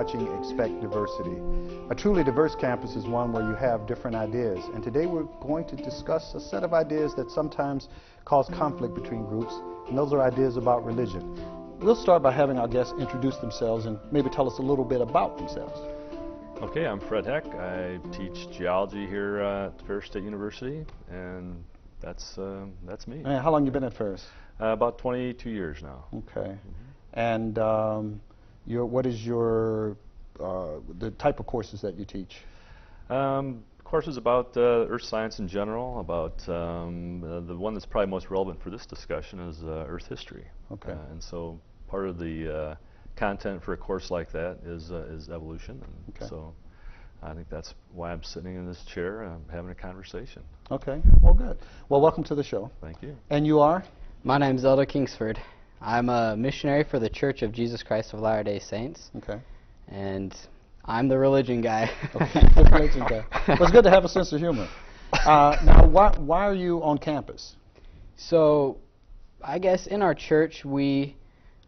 watching Expect Diversity. A truly diverse campus is one where you have different ideas, and today we're going to discuss a set of ideas that sometimes cause conflict between groups, and those are ideas about religion. We'll start by having our guests introduce themselves and maybe tell us a little bit about themselves. Okay, I'm Fred Heck. I teach geology here at Ferris State University, and that's me. And how long have you been at Ferris? About 22 years now. Okay. And what is the type of courses that you teach? Courses about earth science in general, about the one that's probably most relevant for this discussion is earth history. Okay. And so part of the content for a course like that is evolution. And okay. So I think that's why I'm sitting in this chair having a conversation. Okay, well, good. Well, welcome to the show. Thank you. And you are? My name's Elder Kingsford. I'm a missionary for the Church of Jesus Christ of Latter-day Saints. Okay. And I'm the religion guy. Okay, the religion guy. Well, it's good to have a sense of humor. Now, why are you on campus? So, I guess in our church we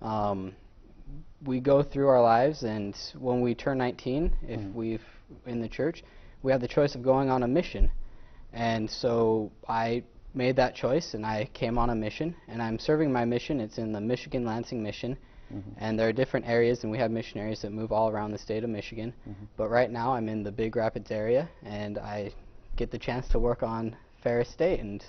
go through our lives, and when we turn 19, if we've in the church, we have the choice of going on a mission. And so I made that choice, and I came on a mission, and I'm serving my mission. It's in the Michigan-Lansing mission, and there are different areas, and we have missionaries that move all around the state of Michigan. But right now I'm in the Big Rapids area, and I get the chance to work on Ferris State and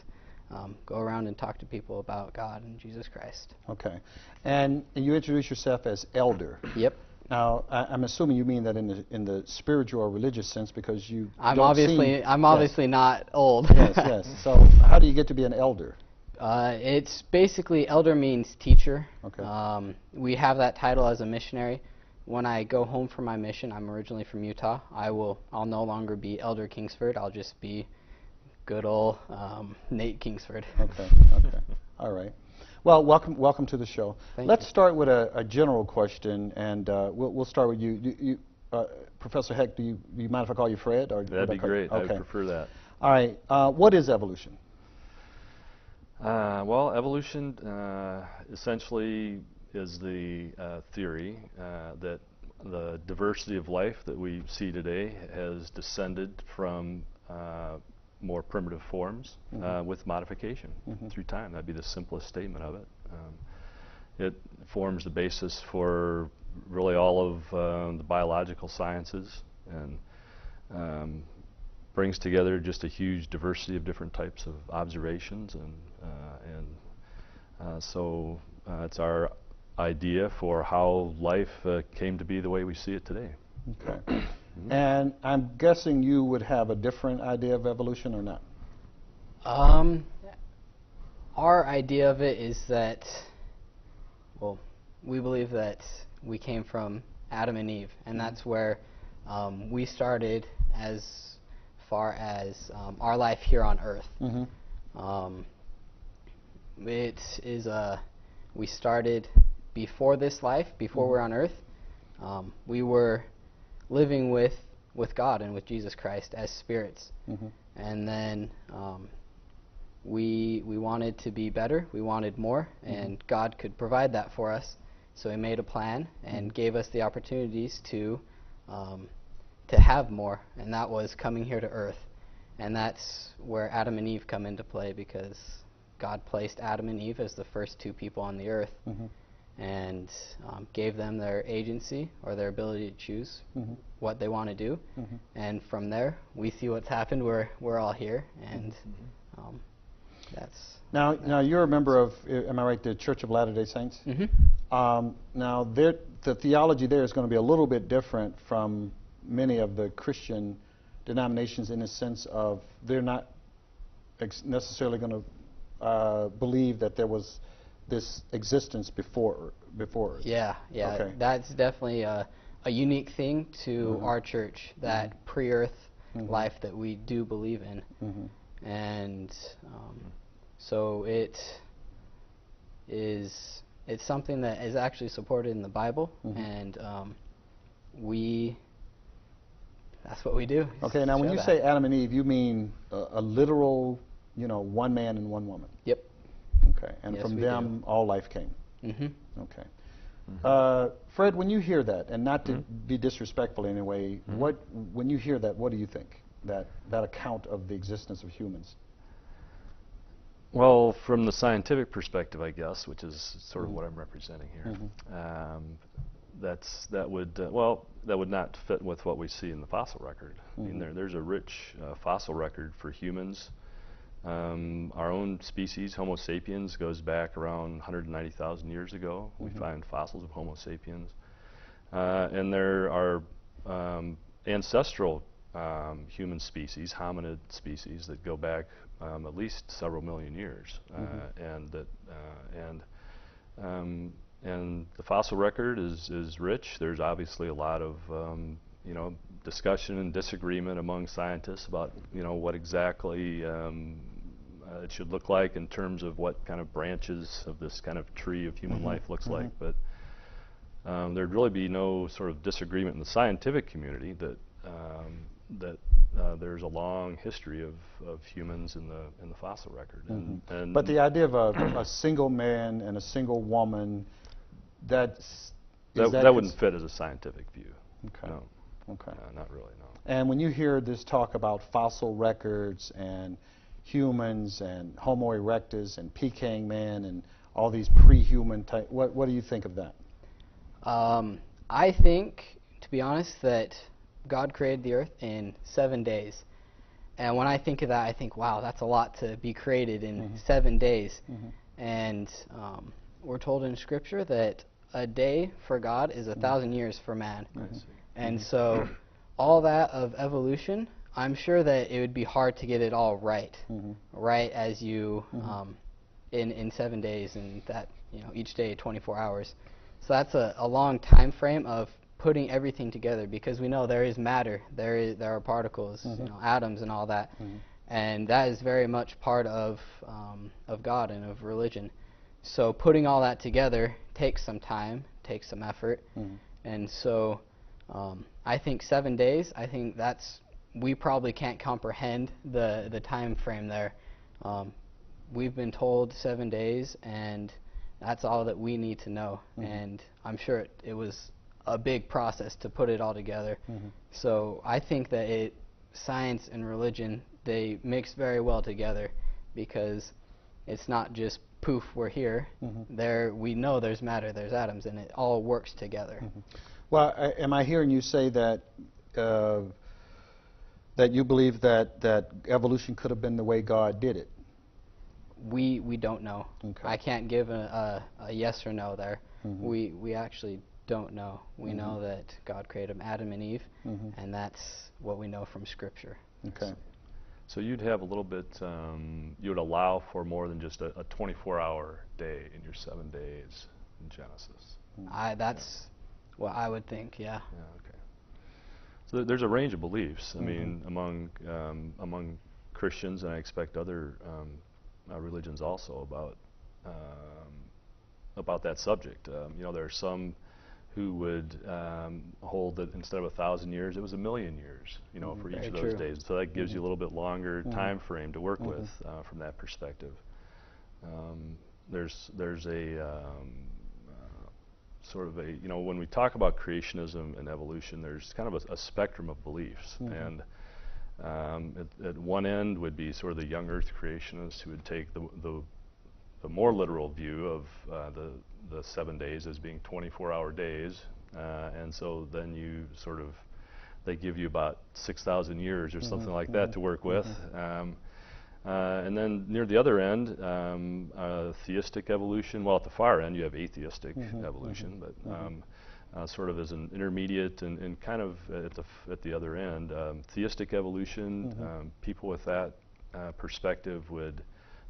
go around and talk to people about God and Jesus Christ. Okay. And you introduce yourself as elder. Yep. Now, I'm assuming you mean that in the spiritual or religious sense, because you I'm don't obviously not old. Yes, yes. So how do you get to be an elder? It's basically, elder means teacher. Okay. We have that title as a missionary. When I go home from my mission, I'm originally from Utah, I'll no longer be Elder Kingsford. I'll just be good old Nate Kingsford. Okay, okay. All right. Well, welcome to the show. Let's start with a general question, and we'll start with you. Professor Heck, do you mind if I call you Fred? Or that'd be great. Okay. I would prefer that. All right. What is evolution? Well, evolution essentially is the theory that the diversity of life that we see today has descended from more primitive forms with modification through time. That'd be the simplest statement of it. It forms the basis for really all of the biological sciences, and brings together just a huge diversity of different types of observations, and so it's our idea for how life came to be the way we see it today. Okay. And I'm guessing you would have a different idea of evolution, or not? Our idea of it is that, well, we believe that we came from Adam and Eve, and that's where we started as far as our life here on earth. It is we started before this life, before we're on earth. We were living with God and with Jesus Christ as spirits, and then we wanted to be better. We wanted more, and God could provide that for us. So He made a plan and gave us the opportunities to have more, and that was coming here to earth. And that's where Adam and Eve come into play, because God placed Adam and Eve as the first two people on the earth, and gave them their agency, or their ability to choose what they want to do. And from there, we see what's happened. We're all here, and that's... Now you're a member of, am I right, the Church of Latter-day Saints? Now the theology there is going to be a little bit different from many of the Christian denominations, in the sense of they're not necessarily going to believe that there was this existence before Earth. Yeah. Okay. That's definitely a unique thing to our church, that pre-Earth life that we do believe in. And so it's something that is actually supported in the Bible, and that's what we do. Okay, now when you say Adam and Eve, you mean a literal, one man and one woman? Yep. Okay, and from them all life came? Okay. Fred, when you hear that, and not to be disrespectful in any way, when you hear that, what do you think? That account of the existence of humans? Well, from the scientific perspective, I guess, which is sort of what I'm representing here, that would not fit with what we see in the fossil record. I mean, there's a rich fossil record for humans. Our own species, Homo sapiens, goes back around 190,000 years ago. We find fossils of Homo sapiens. And there are ancestral human species, hominid species, that go back at least several million years. And the fossil record is rich. There's obviously a lot of discussion and disagreement among scientists about what exactly it should look like in terms of what kind of branches of this kind of tree of human life looks like. But there'd really be no sort of disagreement in the scientific community that there's a long history of humans in the fossil record. But the idea of a single man and a single woman, that wouldn't fit as a scientific view. Okay. No. Okay. Not really, no. And when you hear this talk about fossil records and humans and Homo erectus and Peking man and all these pre-human type, what do you think of that? I think, to be honest, that God created the earth in 7 days. And when I think of that, I think, wow, that's a lot to be created in 7 days. And we're told in Scripture that a day for God is 1,000 years for man. And so all that of evolution, I'm sure that it would be hard to get it all right, right as you, in 7 days, and that, each day 24 hours. So that's a long time frame of putting everything together, because we know there is matter, there are particles, atoms and all that, and that is very much part of God and of religion. So putting all that together takes some time, takes some effort, and so I think 7 days, I think we probably can't comprehend the time frame there. We've been told 7 days, and that's all that we need to know. And I'm sure it was a big process to put it all together. So I think that science and religion, they mix very well together, because it's not just poof, we're here. We know there's matter, there's atoms, and it all works together. Well, am I hearing you say that that you believe that evolution could have been the way God did it? We don't know. Okay. I can't give a yes or no there. We actually don't know. We know that God created Adam and Eve, and that's what we know from Scripture. Okay. So you'd have a little bit, you would allow for more than just a 24-hour day in your 7 days in Genesis. That's what I would think, yeah. Yeah, okay. So there's a range of beliefs, I mean, among Christians, and I expect other religions also, about that subject. There are some who would hold that instead of 1,000 years, it was 1,000,000 years, for each of those days. So that gives you a little bit longer time frame to work with from that perspective. There's a sort of when we talk about creationism and evolution, there's kind of a spectrum of beliefs. And at one end would be sort of the young Earth creationists, who would take the more literal view of the 7 days as being 24-hour days, and so then they give you about 6,000 years or something like that to work with. And then near the other end, theistic evolution. Well, at the far end, you have atheistic evolution, but sort of as an intermediate and kind of at the other end, theistic evolution. People with that perspective would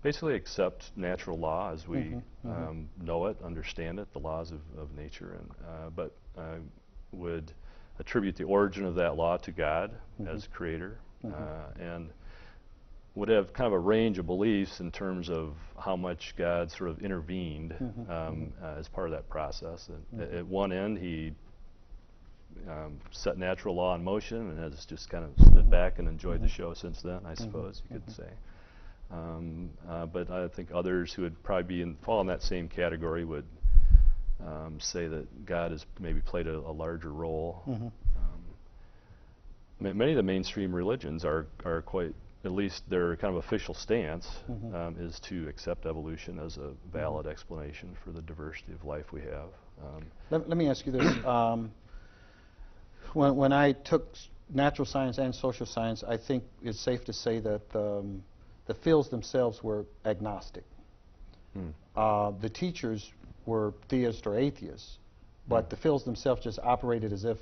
basically accept natural law as we know it, understand it, the laws of nature, but would attribute the origin of that law to God as creator, and would have kind of a range of beliefs in terms of how much God sort of intervened as part of that process. And at one end, he set natural law in motion and has just kind of stood back and enjoyed the show since then, I suppose you could say. But I think others who would probably fall in that same category would say that God has maybe played a larger role. Many of the mainstream religions are quite, at least their kind of official stance is to accept evolution as a valid explanation for the diversity of life we have. Let me ask you this. When I took natural science and social science, I think it's safe to say that the fields themselves were agnostic. The teachers were theists or atheists, but the fields themselves just operated as if,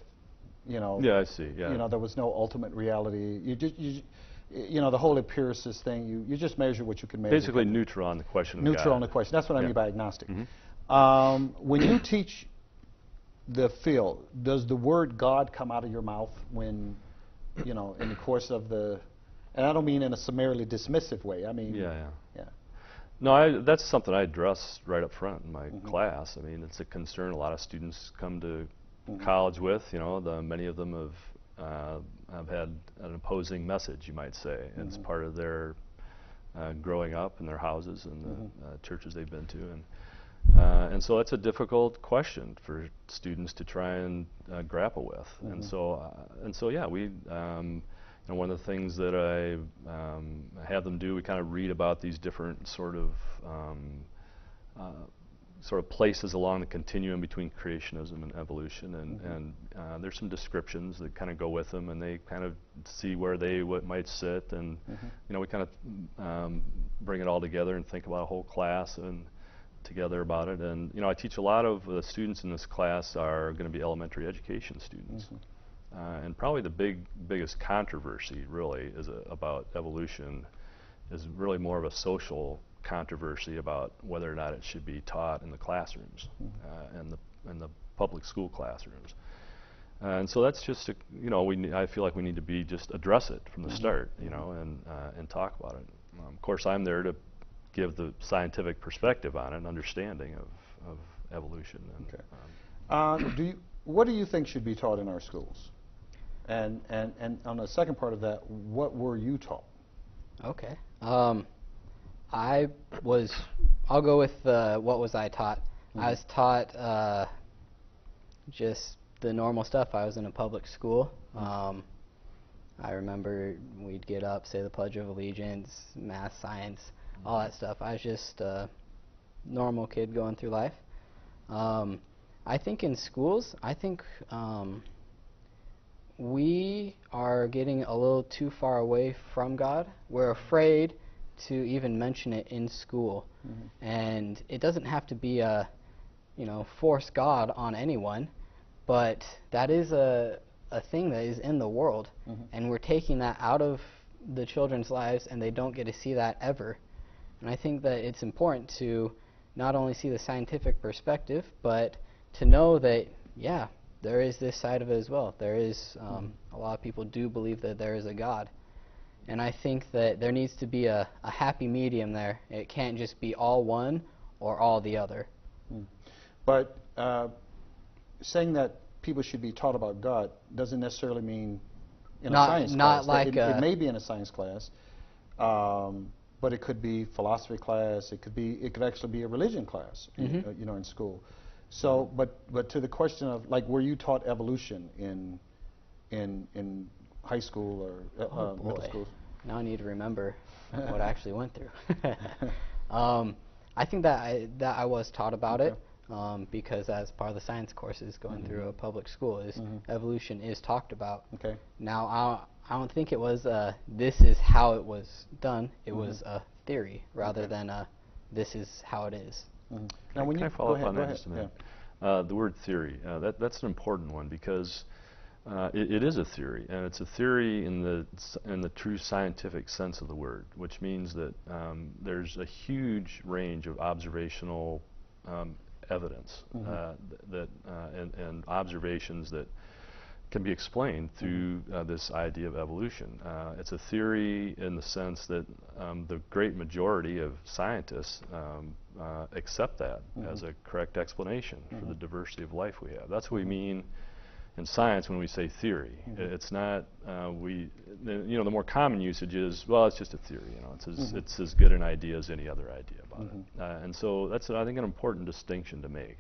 Yeah, I see. Yeah. there was no ultimate reality. The whole empiricist thing, you just measure what you can measure. Basically neutral on the question of Neutral God. on the question. That's what I mean by agnostic. When you teach the field, does the word God come out of your mouth when, in the course of the, and I don't mean in a summarily dismissive way. I mean, Yeah. yeah. No, that's something I address right up front in my class. I mean, it's a concern a lot of students come to college with. Many of them have had an opposing message, you might say, and it's part of their growing up in their houses and the churches they've been to, and so that's a difficult question for students to try and grapple with. And so yeah, we. One of the things that I have them do, we kind of read about these different sort of places along the continuum between creationism and evolution, and there's some descriptions that kind of go with them, and they kind of see where they might sit, and we kind of bring it all together and think about a whole class and together about it. And I teach a lot of the students in this class are going to be elementary education students. And probably the biggest controversy really is about evolution is really more of a social controversy about whether or not it should be taught in the classrooms, in the public school classrooms. And so that's just I feel like we need to just address it from the start, and talk about it. Of course, I'm there to give the scientific perspective on it, and understanding of evolution. And, what do you think should be taught in our schools? And on the second part of that, what were you taught? Okay. I'll go with what was I taught. I was taught just the normal stuff. I was in a public school. I remember we'd get up, say the Pledge of Allegiance, math, science, all that stuff. I was just a normal kid going through life. I think in schools, we are getting a little too far away from God. We're afraid to even mention it in school. And it doesn't have to be force God on anyone, but that is a thing that is in the world, and we're taking that out of the children's lives, and they don't get to see that ever. And I think that it's important to not only see the scientific perspective, but to know that, yeah, there is this side of it as well. There is, a lot of people do believe that there is a God. And I think that there needs to be a happy medium there. It can't just be all one or all the other. But saying that people should be taught about God doesn't necessarily mean in a science class. It may be in a science class, but it could be philosophy class. It could actually be a religion class, in school. So, but to the question of, like, were you taught evolution in high school or middle school? Now I need to remember what I actually went through. I think that I was taught about it, because as part of the science courses going through a public school, evolution is talked about. Okay. Now I don't think it was this is how it was done. It was a theory rather than this is how it is. Now, when can you I follow up on go that ahead. just a minute? The word theory, that's an important one, because it is a theory, and it's a theory in the true scientific sense of the word, which means that there's a huge range of observational evidence and observations that can be explained through this idea of evolution. It's a theory in the sense that the great majority of scientists accept that as a correct explanation for the diversity of life we have. That's what we mean in science, when we say theory, it's not, the more common usage is, well, it's just a theory, it's as good an idea as any other idea about it. And so that's, I think, an important distinction to make.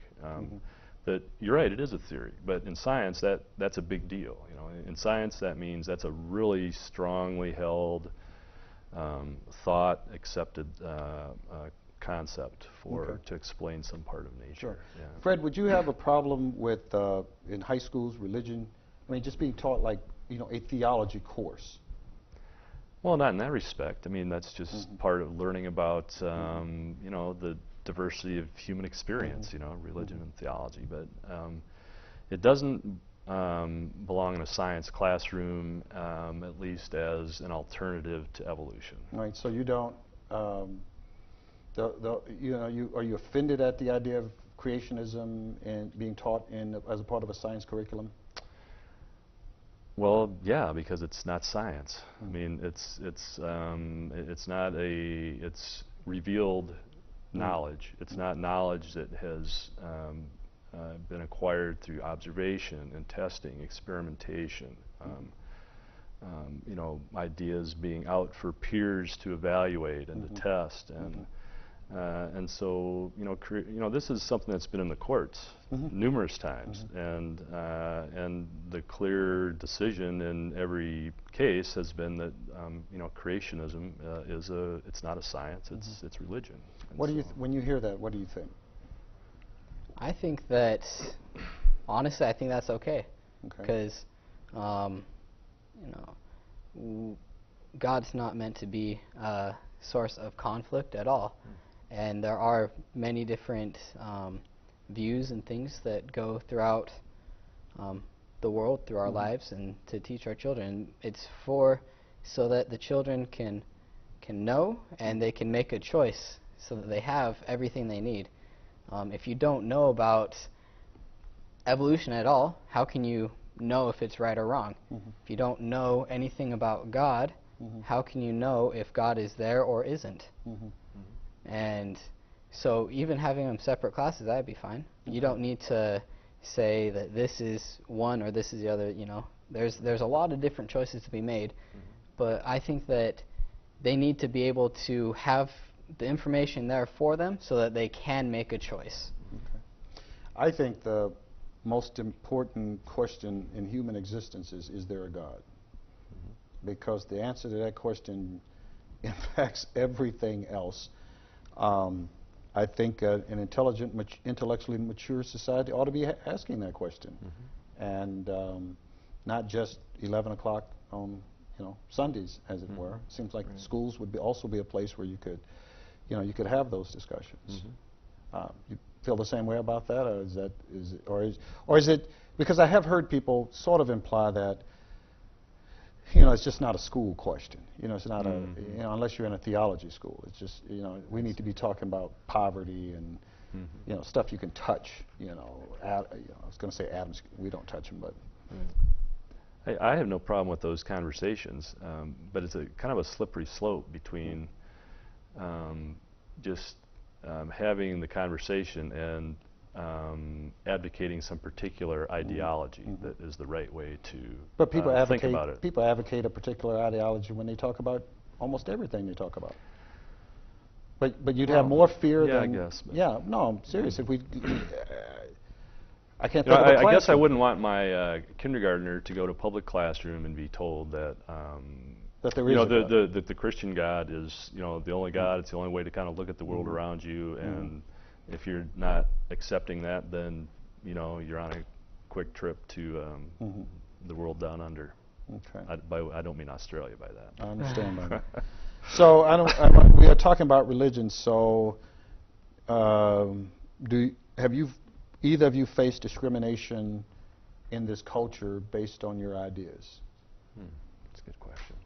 That you're right, it is a theory, but in science, that's a big deal. In science, that means that's a really strongly held, thought, accepted concept to explain some part of nature. Sure. Yeah. Fred, would you have a problem with in high schools religion? I mean, just being taught like a theology course. Well, not in that respect. I mean, that's just part of learning about the diversity of human experience. Religion and theology, but it doesn't belong in a science classroom, at least as an alternative to evolution. Right. So you don't. Are you offended at the idea of creationism and being taught as a part of a science curriculum? Well, yeah, because it's not science. I mean, it's not it's revealed knowledge. It's not knowledge that has been acquired through observation and testing, experimentation. Ideas being out for peers to evaluate and to test, and so this is something that's been in the courts numerous times, and the clear decision in every case has been that creationism it's not a science, it's religion. And when you hear that, what do you think? I think that, honestly, I think that's okay, because God's not meant to be a source of conflict at all. And there are many different views and things that go throughout the world, through our lives, and to teach our children. It's so that the children can know and they can make a choice, so that they have everything they need. If you don't know about evolution at all, how can you know if it's right or wrong? If you don't know anything about God, how can you know if God is there or isn't? And so even having them separate classes, that'd be fine. You don't need to say that this is one or this is the other. There's a lot of different choices to be made, but I think that they need to be able to have the information there for them so that they can make a choice. I think the most important question in human existence is there a God? Because the answer to that question impacts everything else. I think an intelligent, intellectually mature society ought to be asking that question, and not just 11 o'clock on Sundays, as it were. It seems like schools would also be a place where you could have those discussions. You feel the same way about that, or is it because I have heard people sort of imply that it's just not a school question. It's not unless you're in a theology school. It's just we need to be talking about poverty and stuff you can touch. I was going to say atoms. We don't touch them, but. I have no problem with those conversations, but it's a kind of a slippery slope between just having the conversation and advocating some particular ideology that is the right way to think about it. People advocate a particular ideology when they talk about almost everything they talk about. But you'd have more fear than... I guess. Yeah, no, I'm serious. If we... I can't think of a classroom. I guess I wouldn't want my kindergartner to go to public classroom and be told that... that there is that the Christian God is the only God. It's the only way to kind of look at the world around you, and if you're not accepting that, then you're on a quick trip to the world down under. Okay. I don't mean Australia by that. I understand by that. So we are talking about religion. So have either of you faced discrimination in this culture based on your ideas? That's a good question.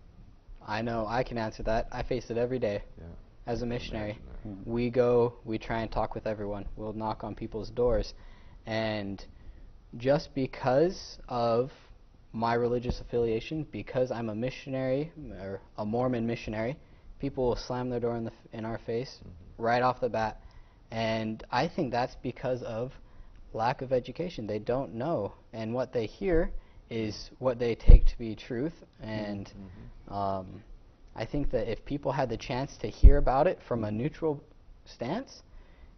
I know I can answer that. I face it every day. Yeah. As a missionary, we try and talk with everyone. We'll knock on people's doors, and just because of my religious affiliation, because I'm a missionary or a Mormon missionary, people will slam their door in our face right off the bat, and I think that's because of lack of education. They don't know, and what they hear is what they take to be truth. And I think that if people had the chance to hear about it from a neutral stance,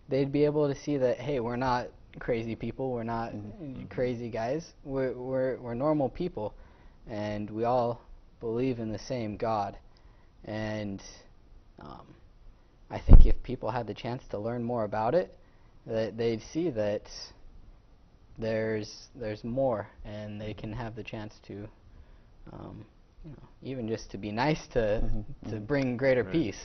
they'd be able to see that, hey, we're not crazy people, we're not crazy guys, we're normal people, and we all believe in the same God. And I think if people had the chance to learn more about it, that they'd see that there's more, and they can have the chance to, you know, even just to be nice, to bring greater peace.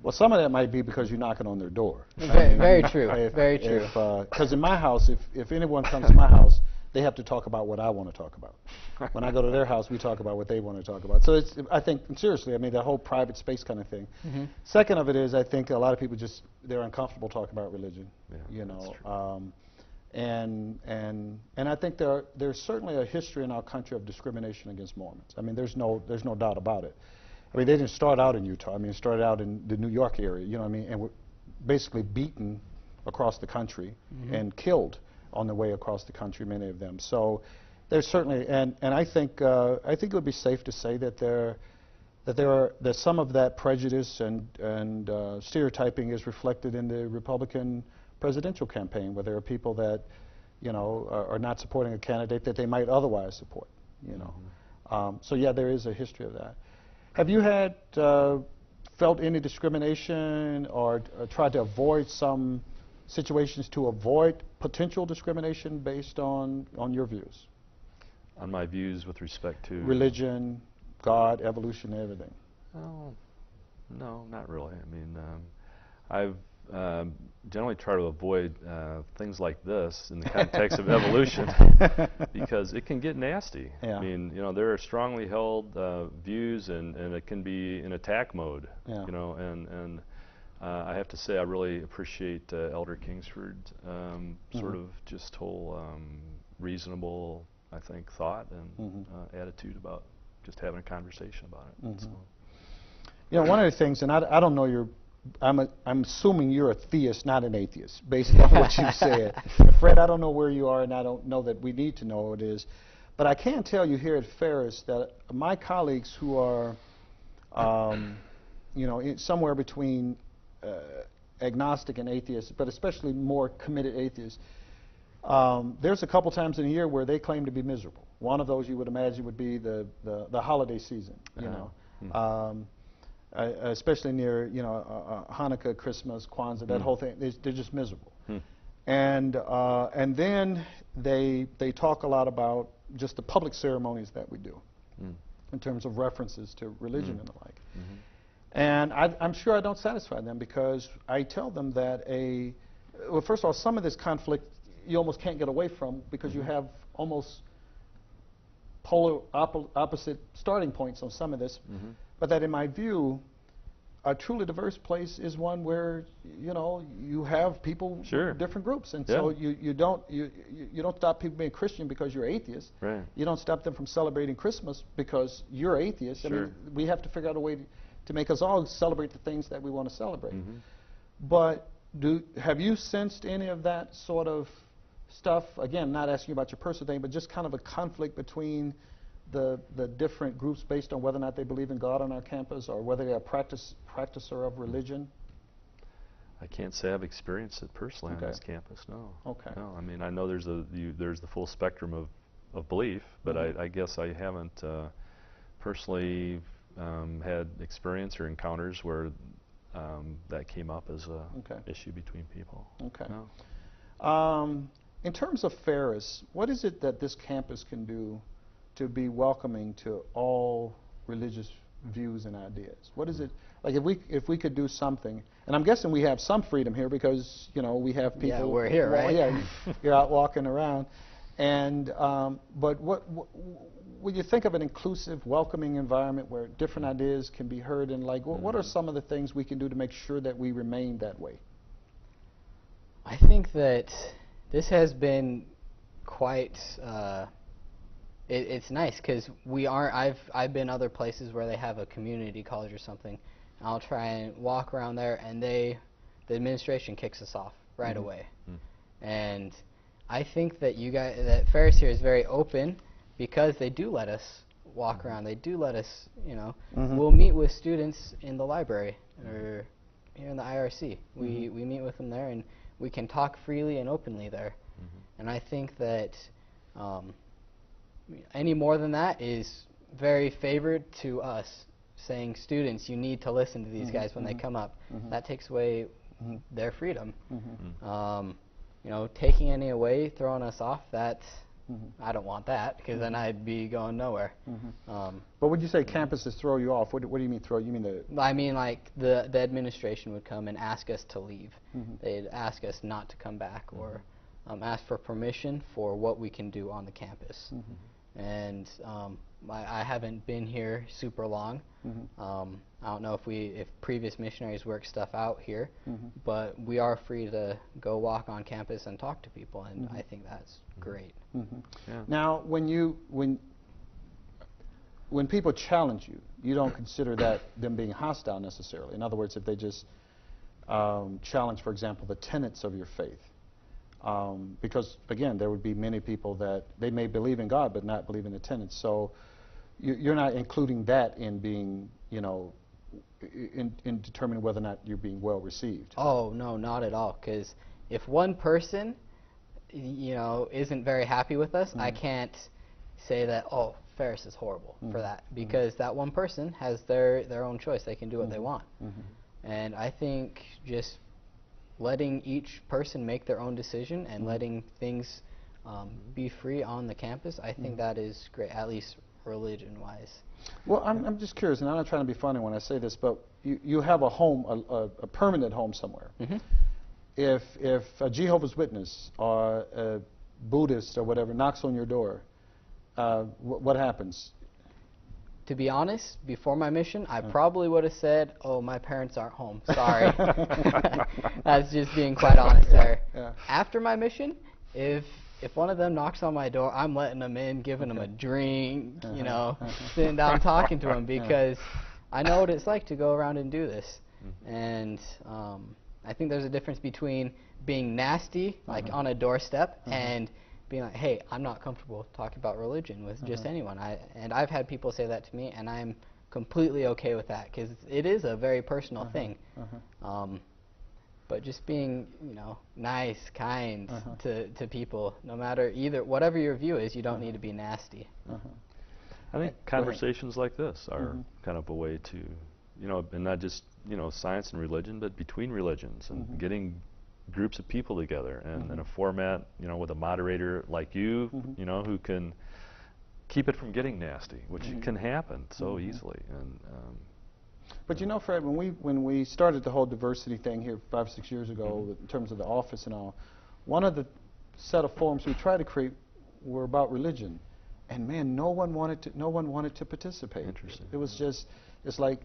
Well, some of that might be because you're knocking on their door. Very true. Very true. Because in my house, if anyone comes to my house, they have to talk about what I want to talk about. When I go to their house, we talk about what they want to talk about. So it's, I think, seriously, I mean, the whole private space kind of thing. Second of it is, I think a lot of people just, they're uncomfortable talking about religion. You know, and I think there's certainly a history in our country of discrimination against Mormons. I mean, there's no doubt about it. I mean, they didn't start out in Utah. I mean, it started out in the New York area, you know what I mean, and were basically beaten across the country and killed on the way across the country, many of them. So there's certainly, and I think it would be safe to say that that some of that prejudice and stereotyping is reflected in the Republican presidential campaign, where there are people that, you know, are not supporting a candidate that they might otherwise support, you know. So yeah, there is a history of that. Have you had felt any discrimination or tried to avoid some situations to avoid potential discrimination based on your views? On my views with respect to religion, God, evolution, everything. Oh, no, not really. I mean, I've generally tried to avoid things like this in the context of evolution because it can get nasty. I mean, you know, there are strongly held views, and it can be in attack mode. You know, and I have to say I really appreciate Elder Kingsford's sort of just whole reasonable, I think, thought and attitude about just having a conversation about it. So. You know, one of the things, and I don't know I'm assuming you're a theist, not an atheist, based on what you said. Fred, I don't know where you are, and I don't know that we need to know what it is. But I can tell you here at Ferris that my colleagues who are, you know, somewhere between agnostic and atheist, but especially more committed atheists, there's a couple times in a year where they claim to be miserable. One of those you would imagine would be the holiday season, you know. Especially near, you know, Hanukkah, Christmas, Kwanzaa, that whole thing, they're just miserable. And then they talk a lot about just the public ceremonies that we do in terms of references to religion and the like. And I'm sure I don't satisfy them, because I tell them that well, first of all, some of this conflict you almost can't get away from, because you have almost polar opposite starting points on some of this. But that, in my view, a truly diverse place is one where, you know, you have people, different groups, and so you don't stop people being Christian because you're atheist. You don't stop them from celebrating Christmas because you're atheist. I mean, we have to figure out a way to make us all celebrate the things that we want to celebrate. But have you sensed any of that sort of stuff? Again, not asking you about your personal thing, but just kind of a conflict between the different groups based on whether or not they believe in God on our campus, or whether they're a practicer of religion? I can't say I've experienced it personally on this campus. No. No. I mean, I know there's the full spectrum of belief, but I guess I haven't personally had experience or encounters where that came up as a issue between people. No. In terms of Ferris, what is it that this campus can do to be welcoming to all religious views and ideas? What is it, like, if we could do something, and I'm guessing we have some freedom here because, you know, we have people. Yeah, we're here, right? You're out walking around, and but when you think of an inclusive, welcoming environment where different ideas can be heard, and like, what are some of the things we can do to make sure that we remain that way? I think that this has been quite. It's nice because I've been other places where they have a community college or something. And I'll try and walk around there, and the administration kicks us off right away. And I think that that Ferris here is very open because they do let us walk around. They do let us, we'll meet with students in the library or here in the IRC. We meet with them there, and we can talk freely and openly there. And I think that any more than that is very favored to us, saying, students, you need to listen to these guys when they come up. That takes away their freedom. Taking any away, throwing us off, that's, I don't want that, because then I'd be going nowhere. But would you say campuses throw you off? What do you mean throw? You mean I mean, like, the administration would come and ask us to leave. They'd ask us not to come back, or ask for permission for what we can do on the campus. And I haven't been here super long. I don't know if previous missionaries work stuff out here, but we are free to go walk on campus and talk to people, and I think that's great. Yeah. Now, when people challenge you, you don't consider that them being hostile necessarily. In other words, if they just challenge, for example, the tenets of your faith. Because, again, there would be many people that they may believe in God but not believe in the tenets. So you're not including that in being, in determining whether or not you're being well received. Oh, no, not at all. Because if one person, isn't very happy with us, I can't say that, oh, Ferris is horrible for that. Because that one person has their own choice. They can do what they want. And I think just letting each person make their own decision and letting things be free on the campus, I think that is great, at least religion-wise. Well, I'm just curious, and I'm not trying to be funny when I say this, but you have a home, a permanent home somewhere. If a Jehovah's Witness or a Buddhist or whatever knocks on your door, what happens? To be honest, before my mission, I probably would have said, oh, my parents aren't home, sorry. That's just being quite honest there. After my mission, if one of them knocks on my door, I'm letting them in, giving them a drink, sitting down talking to them, because I know what it's like to go around and do this. And I think there's a difference between being nasty, like on a doorstep, and being like, hey, I'm not comfortable talking about religion with just anyone. And I've had people say that to me, and I'm completely okay with that, because it is a very personal thing. But just being, nice, kind to people, no matter whatever your view is, you don't need to be nasty. I think conversations like this are kind of a way to, and not just, science and religion, but between religions, and getting groups of people together, and in a format, with a moderator like you, who can keep it from getting nasty, which can happen so easily. And but Fred, when we started the whole diversity thing here 5 or 6 years ago, in terms of the office and all, one of the set of forums we tried to create were about religion, and man, no one wanted to participate. Interesting. It was just, it's like,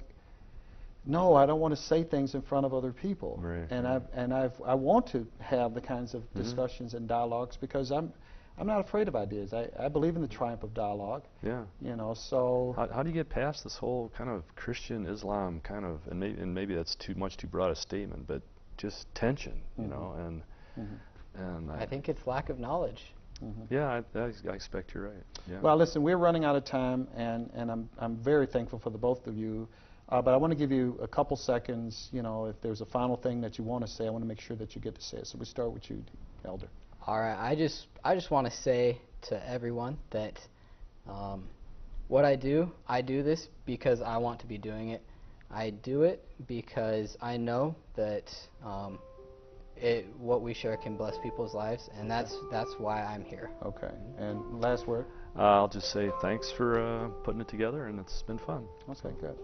no, I don't want to say things in front of other people. Right. And I want to have the kinds of discussions and dialogues, because I'm not afraid of ideas. I believe in the triumph of dialogue. Yeah. So how do you get past this whole kind of Christian Islam kind of, and maybe that's too broad a statement, but just tension, and I think it's lack of knowledge. Yeah, I expect you're right. Yeah. Well, listen, we're running out of time, and I'm very thankful for the both of you. But I want to give you a couple seconds. If there's a final thing that you want to say, I want to make sure that you get to say it. So we start with you, Elder. All right. I just want to say to everyone that what I do this because I want to be doing it. I do it because I know that what we share can bless people's lives, and that's why I'm here. Okay. And last word? I'll just say thanks for putting it together, and it's been fun. Okay, good.